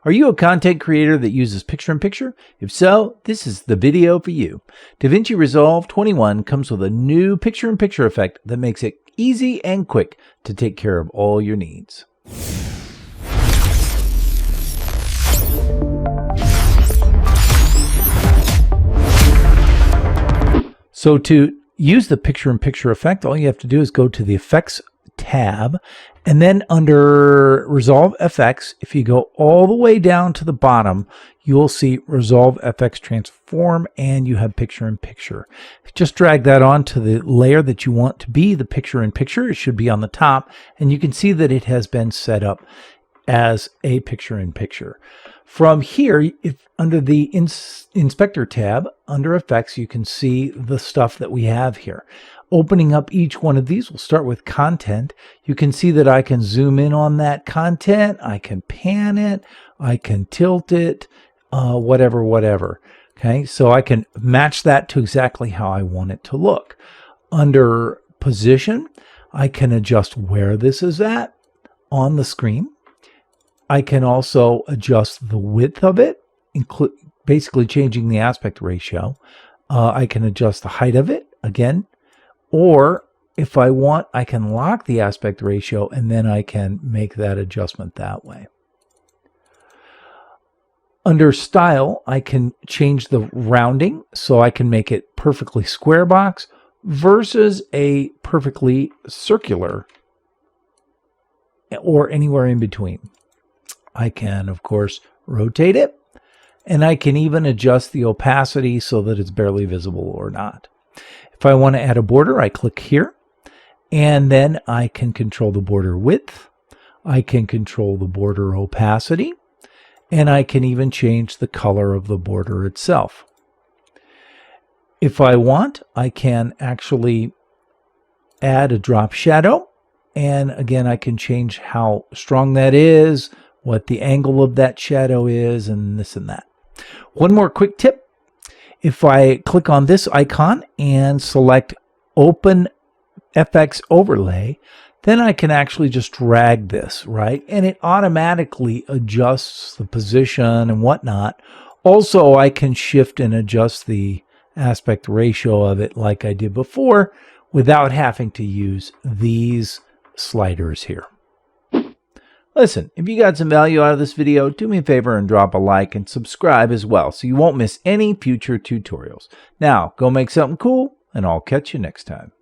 Are you a content creator that uses picture-in-picture? If so, this is the video for you. DaVinci Resolve 21 comes with a new picture-in-picture effect that makes it easy and quick to take care of all your needs. So to use the picture-in-picture effect, all you have to do is go to the Effects tab, and then under Resolve FX, if you go all the way down to the bottom, you will see Resolve FX Transform, and you have picture-in-picture. Just drag that onto the layer that you want to be the picture-in-picture. It should be on the top, and you can see that it has been set up as a picture-in-picture. From here, if under the Inspector tab, under Effects, you can see the stuff that we have here. Opening up each one of these, we'll start with content. You can see that I can zoom in on that content. I can pan it. I can tilt it, whatever. Okay, so I can match that to exactly how I want it to look. Under position, I can adjust where this is at on the screen. I can also adjust the width of it, basically changing the aspect ratio. I can adjust the height of it, again. Or if I want, I can lock the aspect ratio and then I can make that adjustment that way. Under style, I can change the rounding so I can make it perfectly square box versus a perfectly circular or anywhere in between. I can, of course, rotate it, and I can even adjust the opacity so that it's barely visible or not. If I want to add a border, I click here, and then I can control the border width. I can control the border opacity, and I can even change the color of the border itself. If I want, I can actually add a drop shadow, and again, I can change how strong that is, what the angle of that shadow is, and this and that. One more quick tip. If I click on this icon and select Open FX Overlay, then I can actually just drag this, right? And it automatically adjusts the position and whatnot. Also, I can shift and adjust the aspect ratio of it like I did before without having to use these sliders here. Listen, if you got some value out of this video, do me a favor and drop a like and subscribe as well so you won't miss any future tutorials. Now, go make something cool, and I'll catch you next time.